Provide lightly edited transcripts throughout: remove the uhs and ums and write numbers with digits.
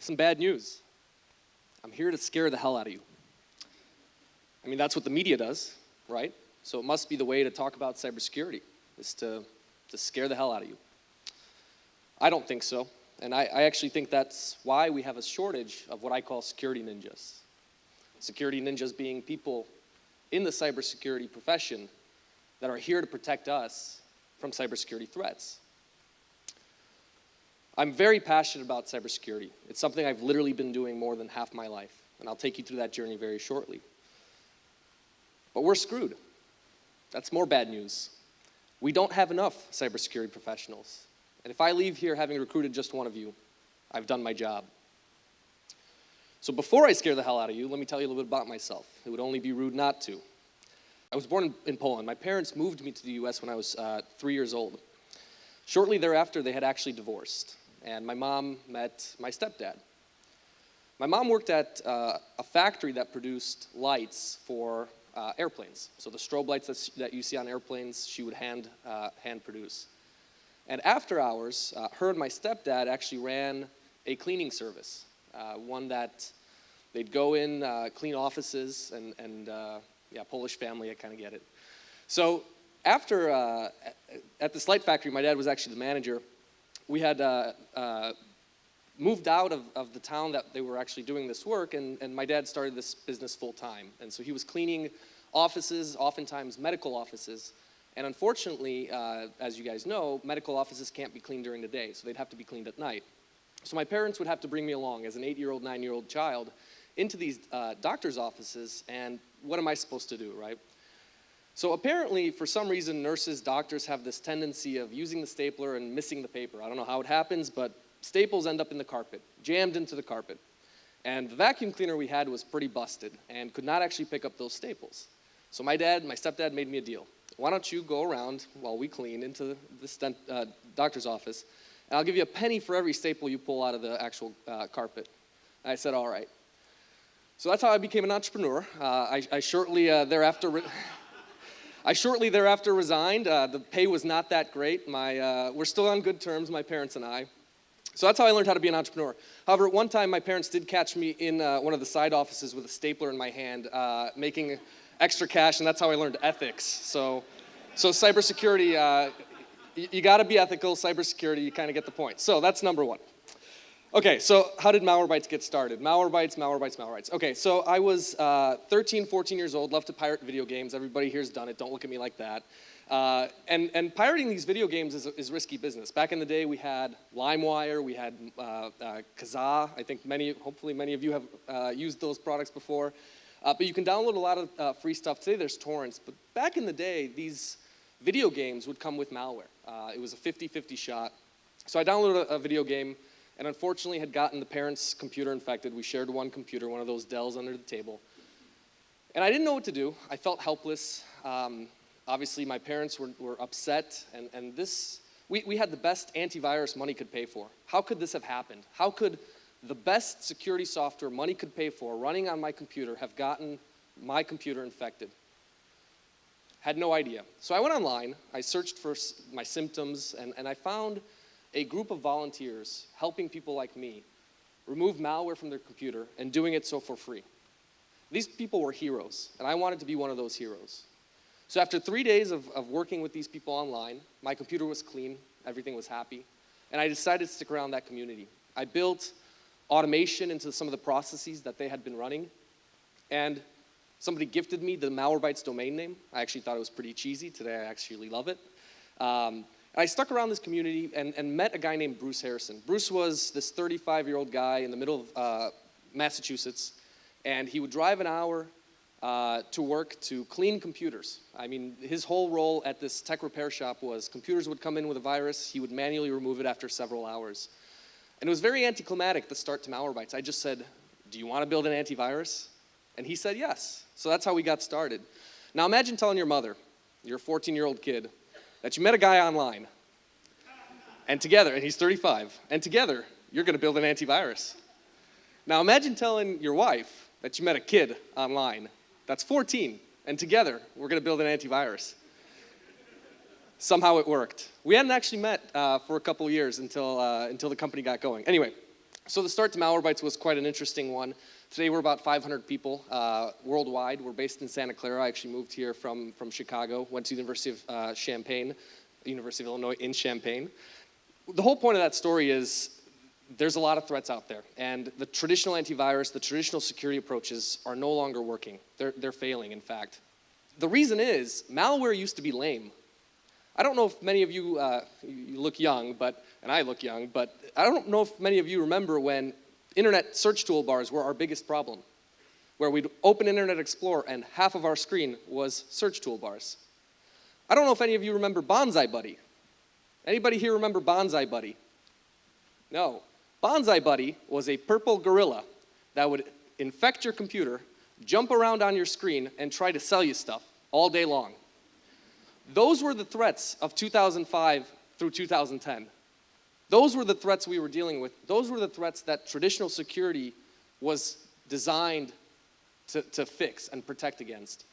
have some bad news. I'm here to scare the hell out of you. I mean, that's what the media does, right? So it must be the way to talk about cybersecurity, is to scare the hell out of you. I don't think so. And I actually think that's why we have a shortage of what I call security ninjas. Security ninjas being people in the cybersecurity profession that are here to protect us from cybersecurity threats. I'm very passionate about cybersecurity. It's something I've literally been doing more than half my life, and I'll take you through that journey very shortly. But we're screwed. That's more bad news. We don't have enough cybersecurity professionals. And if I leave here having recruited just one of you, I've done my job. So before I scare the hell out of you, let me tell you a little bit about myself. It would only be rude not to. I was born in Poland. My parents moved me to the US when I was 3 years old. Shortly thereafter, they had actually divorced, and my mom met my stepdad. My mom worked at a factory that produced lights for airplanes. So the strobe lights that you see on airplanes, she would hand produce. And after hours, her and my stepdad actually ran a cleaning service, one that they'd go in, clean offices, and yeah, Polish family, I kind of get it. So after, at this light factory, my dad was actually the manager. We had moved out of the town that they were actually doing this work, and my dad started this business full time. And so he was cleaning offices, oftentimes medical offices. And unfortunately, as you guys know, medical offices can't be cleaned during the day, so they'd have to be cleaned at night. So my parents would have to bring me along as an 8-year-old, 9-year-old child into these doctor's offices, and what am I supposed to do, right? So apparently, for some reason, nurses, doctors have this tendency of using the stapler and missing the paper. I don't know how it happens, but staples end up in the carpet, jammed into the carpet. And the vacuum cleaner we had was pretty busted and could not actually pick up those staples. So my stepdad made me a deal. Why don't you go around while we clean into this doctor's office, and I'll give you a penny for every staple you pull out of the actual carpet. And I said, all right. So that's how I became an entrepreneur. I shortly thereafter resigned. The pay was not that great. We're still on good terms, my parents and I. So that's how I learned how to be an entrepreneur. However, at one time, my parents did catch me in one of the side offices with a stapler in my hand, making extra cash, and that's how I learned ethics. So cybersecurity, you got to be ethical. Cybersecurity, you kind of get the point. So that's number one. Okay, so how did Malwarebytes get started? Malwarebytes. Okay, so I was 13, 14 years old, loved to pirate video games. Everybody here's done it. Don't look at me like that. And pirating these video games is risky business. Back in the day, we had LimeWire, we had Kazaa. I think hopefully many of you have used those products before. But you can download a lot of free stuff. Today there's torrents. But back in the day, these video games would come with malware. It was a 50-50 shot. So I downloaded a video game, and unfortunately had gotten the parents' computer infected. We shared one computer, one of those Dells under the table. And I didn't know what to do. I felt helpless. Obviously, my parents were upset, and we had the best antivirus money could pay for. How could this have happened? How could the best security software money could pay for running on my computer have gotten my computer infected? Had no idea. So I went online, I searched for my symptoms, and I found a group of volunteers helping people like me remove malware from their computer and doing it so for free. These people were heroes, and I wanted to be one of those heroes. So after 3 days of working with these people online, my computer was clean, everything was happy, and I decided to stick around that community. I built automation into some of the processes that they had been running, and somebody gifted me the Malwarebytes domain name. I actually thought it was pretty cheesy. Today I actually love it. I stuck around this community and met a guy named Bruce Harrison. Bruce was this 35-year-old guy in the middle of Massachusetts, and he would drive an hour to work to clean computers. I mean, his whole role at this tech repair shop was computers would come in with a virus, he would manually remove it after several hours. And it was very anticlimactic, the start to Malwarebytes. I just said, do you want to build an antivirus? And he said yes. So that's how we got started. Now imagine telling your mother, your 14-year-old kid, that you met a guy online, and together, and he's 35, and together, you're going to build an antivirus. Now imagine telling your wife that you met a kid online that's 14, and together, we're going to build an antivirus. Somehow it worked. We hadn't actually met for a couple of years until the company got going. Anyway, So the start to Malwarebytes was quite an interesting one. Today we're about 500 people worldwide. We're based in Santa Clara. I actually moved here from Chicago, went to the University of University of Illinois in Champaign. The whole point of that story is there's a lot of threats out there, and the traditional antivirus, the traditional security approaches are no longer working. They're failing, in fact. The reason is malware used to be lame. I don't know if many of you, you look young, and I look young, but I don't know if many of you remember when internet search toolbars were our biggest problem, where we'd open Internet Explorer and half of our screen was search toolbars. I don't know if any of you remember Bonsai Buddy. Anybody here remember Bonsai Buddy? No. Bonsai Buddy was a purple gorilla that would infect your computer, jump around on your screen, and try to sell you stuff all day long. Those were the threats of 2005 through 2010. Those were the threats we were dealing with. Those were the threats that traditional security was designed to fix and protect against.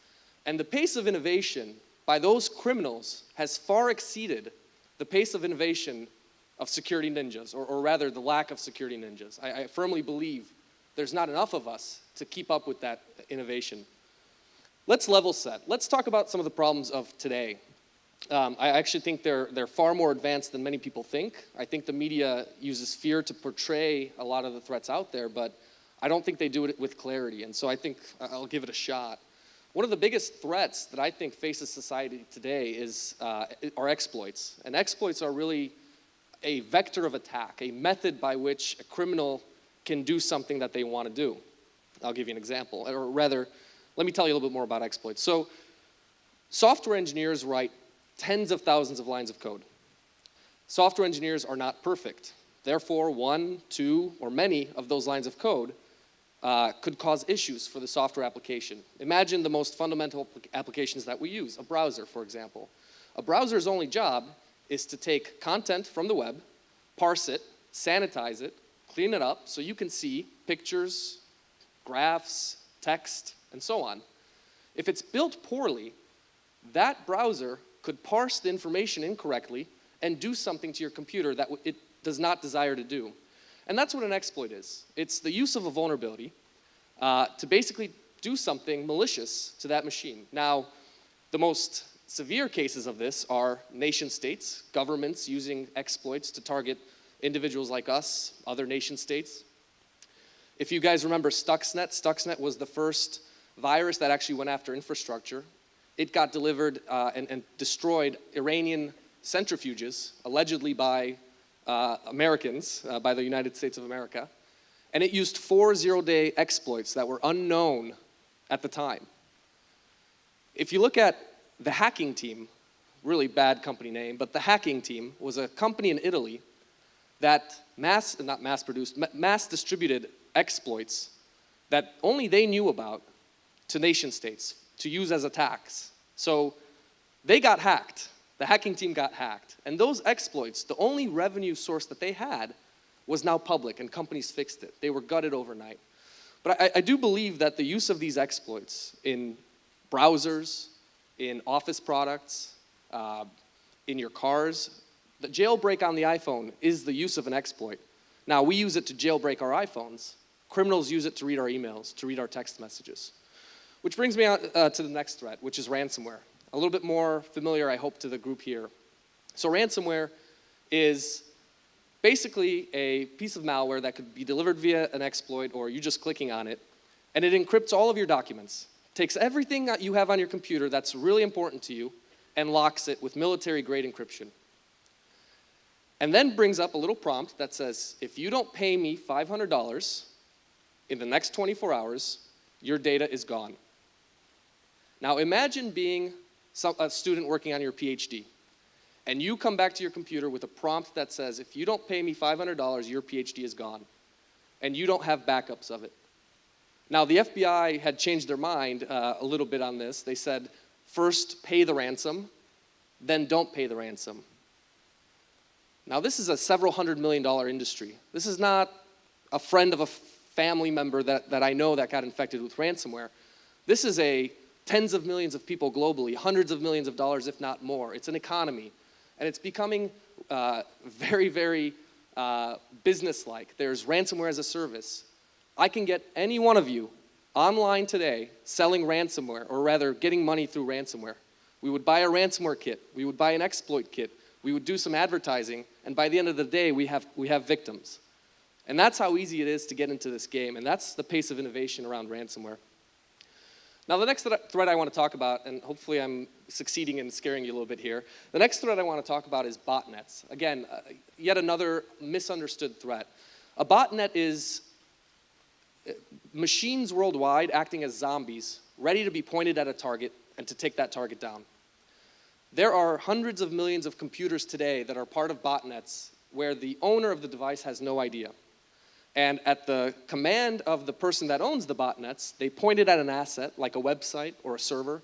And the pace of innovation by those criminals has far exceeded the pace of innovation of security ninjas, or rather the lack of security ninjas. I firmly believe there's not enough of us to keep up with that innovation. Let's level set. Let's talk about some of the problems of today. I actually think they're far more advanced than many people think. I think the media uses fear to portray a lot of the threats out there, but I don't think they do it with clarity, and so I think I'll give it a shot. One of the biggest threats that I think faces society today are exploits, and exploits are really a vector of attack, a method by which a criminal can do something that they want to do. I'll give you an example, or rather, let me tell you a little bit more about exploits. So, software engineers write tens of thousands of lines of code. Software engineers are not perfect. Therefore, one, two, or many of those lines of code could cause issues for the software application. Imagine the most fundamental applications that we use, a browser, for example. A browser's only job is to take content from the web, parse it, sanitize it, clean it up so you can see pictures, graphs, text, and so on. If it's built poorly, that browser could parse the information incorrectly and do something to your computer that it does not desire to do. And that's what an exploit is. It's the use of a vulnerability to basically do something malicious to that machine. Now, the most severe cases of this are nation states, governments using exploits to target individuals like us, other nation states. If you guys remember Stuxnet was the first virus that actually went after infrastructure. It got delivered and destroyed Iranian centrifuges, allegedly by Americans, by the United States of America. And it used 4 zero-day exploits that were unknown at the time. If you look at the Hacking Team, really bad company name, but the Hacking Team was a company in Italy that mass distributed exploits that only they knew about to nation states to use as attacks. So they got hacked. The Hacking Team got hacked. And those exploits, the only revenue source that they had was now public, and companies fixed it. They were gutted overnight. But I do believe that the use of these exploits in browsers, in office products, in your cars, the jailbreak on the iPhone is the use of an exploit. Now, we use it to jailbreak our iPhones. Criminals use it to read our emails, to read our text messages. Which brings me on to the next threat, which is ransomware. A little bit more familiar, I hope, to the group here. So ransomware is basically a piece of malware that could be delivered via an exploit or you just clicking on it, and it encrypts all of your documents, takes everything that you have on your computer that's really important to you, and locks it with military-grade encryption. And then brings up a little prompt that says, if you don't pay me $500 in the next 24 hours, your data is gone. Now imagine being a student working on your PhD, and you come back to your computer with a prompt that says, if you don't pay me $500, your PhD is gone, and you don't have backups of it. Now the FBI had changed their mind a little bit on this. They said, first pay the ransom, then don't pay the ransom. Now this is a several $100 million industry. This is not a friend of a family member that I know that got infected with ransomware. This is a tens of millions of people globally, hundreds of millions of dollars, if not more. It's an economy. And it's becoming very, very business-like. There's ransomware as a service. I can get any one of you online today selling ransomware, or rather getting money through ransomware. We would buy a ransomware kit. We would buy an exploit kit. We would do some advertising, and by the end of the day, we have victims. And that's how easy it is to get into this game, and that's the pace of innovation around ransomware. Now, the next threat I want to talk about, and hopefully I'm succeeding in scaring you a little bit here, the next threat I want to talk about is botnets. Again, yet another misunderstood threat. A botnet is machines worldwide acting as zombies, ready to be pointed at a target and to take that target down. There are hundreds of millions of computers today that are part of botnets where the owner of the device has no idea. And at the command of the person that owns the botnets, they point it at an asset, like a website or a server,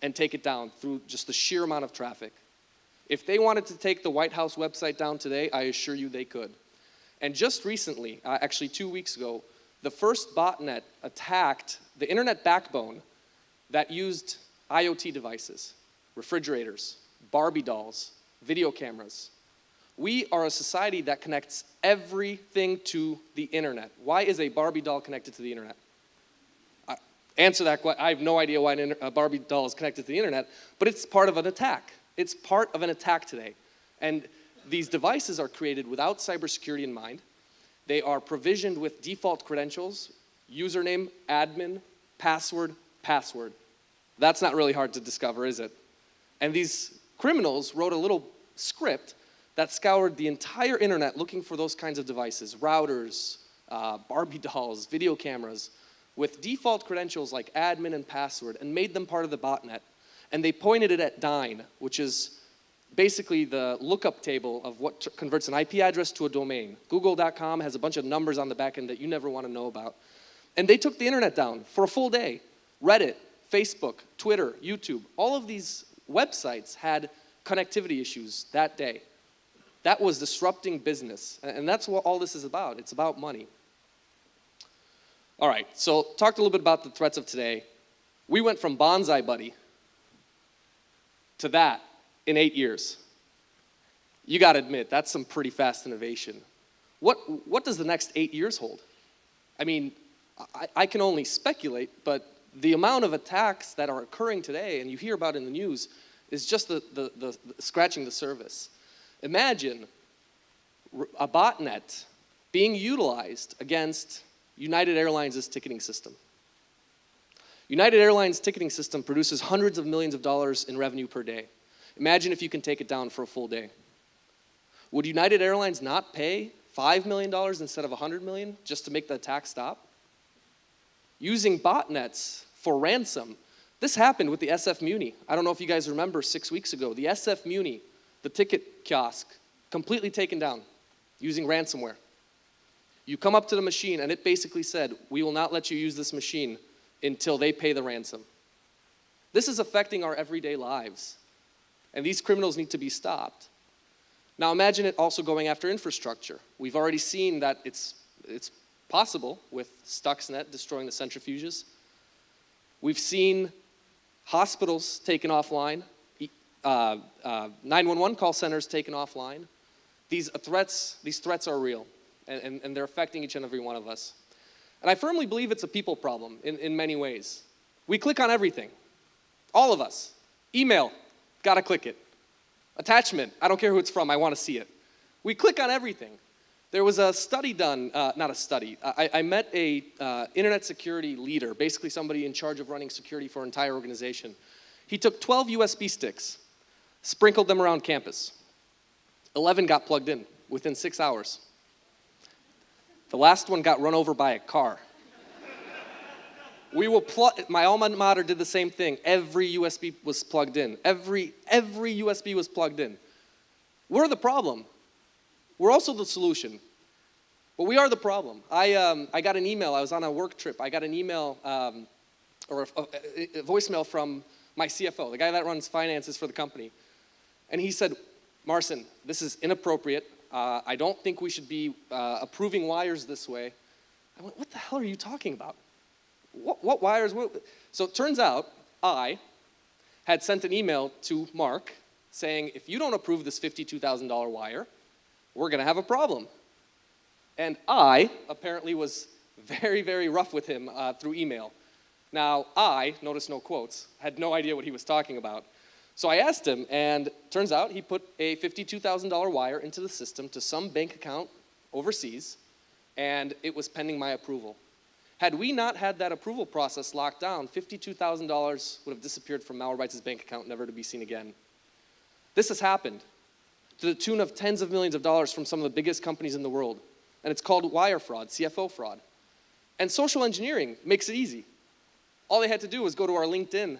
and take it down through just the sheer amount of traffic. If they wanted to take the White House website down today, I assure you they could. And just recently, actually 2 weeks ago, the first botnet attacked the internet backbone that used IoT devices, refrigerators, Barbie dolls, video cameras. We are a society that connects everything to the internet. Why is a Barbie doll connected to the internet? Answer that question. I have no idea why a Barbie doll is connected to the internet, but it's part of an attack. It's part of an attack today. And these devices are created without cybersecurity in mind. They are provisioned with default credentials, username, admin, password, password. That's not really hard to discover, is it? And these criminals wrote a little script that scoured the entire internet looking for those kinds of devices, routers, Barbie dolls, video cameras, with default credentials like admin and password, and made them part of the botnet. And they pointed it at Dyn, which is basically the lookup table of what converts an IP address to a domain. Google.com has a bunch of numbers on the back end that you never want to know about. And they took the internet down for a full day. Reddit, Facebook, Twitter, YouTube, all of these websites had connectivity issues that day. That was disrupting business, and that's what all this is about. It's about money. All right, so talked a little bit about the threats of today. We went from Bonsai Buddy to that in 8 years. You got to admit, that's some pretty fast innovation. What does the next 8 years hold? I mean, I can only speculate, but the amount of attacks that are occurring today, and you hear about in the news, is just the scratching the surface. Imagine a botnet being utilized against United Airlines' ticketing system. United Airlines' ticketing system produces hundreds of millions of dollars in revenue per day. Imagine if you can take it down for a full day. Would United Airlines not pay $5 million instead of $100 million just to make the attack stop? Using botnets for ransom. This happened with the SF Muni. I don't know if you guys remember 6 weeks ago. The SF Muni, the ticket kiosk, completely taken down using ransomware. You come up to the machine and it basically said, we will not let you use this machine until they pay the ransom. This is affecting our everyday lives, and these criminals need to be stopped. Now imagine it also going after infrastructure. We've already seen that it's possible with Stuxnet destroying the centrifuges. We've seen hospitals taken offline, 911 call centers taken offline. These threats are real, and they're affecting each and every one of us. And I firmly believe it's a people problem in many ways. We click on everything, all of us. Email, gotta click it. Attachment, I don't care who it's from, I wanna see it. We click on everything. There was a study done, not a study, I met a internet security leader, basically somebody in charge of running security for an entire organization. He took 12 USB sticks, sprinkled them around campus. 11 got plugged in within 6 hours. The last one got run over by a car. My alma mater did the same thing. Every USB was plugged in. Every USB was plugged in. We're the problem. We're also the solution. But we are the problem. I got an email. I was on a work trip. I got an email or a voicemail from my CFO, the guy that runs finances for the company. And he said, Marcin, this is inappropriate. I don't think we should be approving wires this way. I went, what the hell are you talking about? What wires? So it turns out I had sent an email to Mark saying, if you don't approve this $52,000 wire, we're going to have a problem. And I apparently was very, very rough with him through email. Now, I, notice no quotes, had no idea what he was talking about. So I asked him, and turns out he put a $52,000 wire into the system to some bank account overseas, and it was pending my approval. Had we not had that approval process locked down, $52,000 would have disappeared from Malwarebytes' bank account, never to be seen again. This has happened to the tune of tens of millions of dollars from some of the biggest companies in the world. And it's called wire fraud, CFO fraud. And social engineering makes it easy. All they had to do was go to our LinkedIn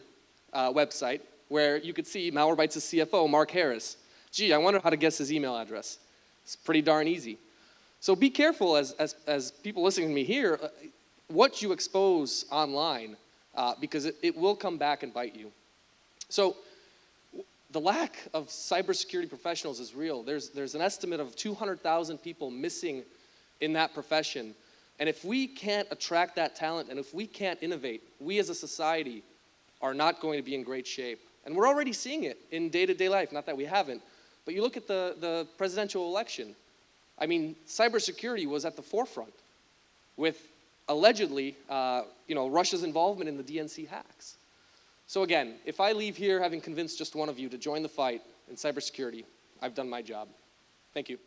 website, where you could see Malwarebytes' CFO, Mark Harris. Gee, I wonder how to guess his email address. It's pretty darn easy. So be careful as people listening to me here, what you expose online, because it will come back and bite you. So the lack of cybersecurity professionals is real. There's an estimate of 200,000 people missing in that profession. And if we can't attract that talent, and if we can't innovate, we as a society are not going to be in great shape. And we're already seeing it in day-to-day life, not that we haven't. But you look at the presidential election. I mean, cybersecurity was at the forefront with allegedly, Russia's involvement in the DNC hacks. So again, if I leave here having convinced just one of you to join the fight in cybersecurity, I've done my job. Thank you.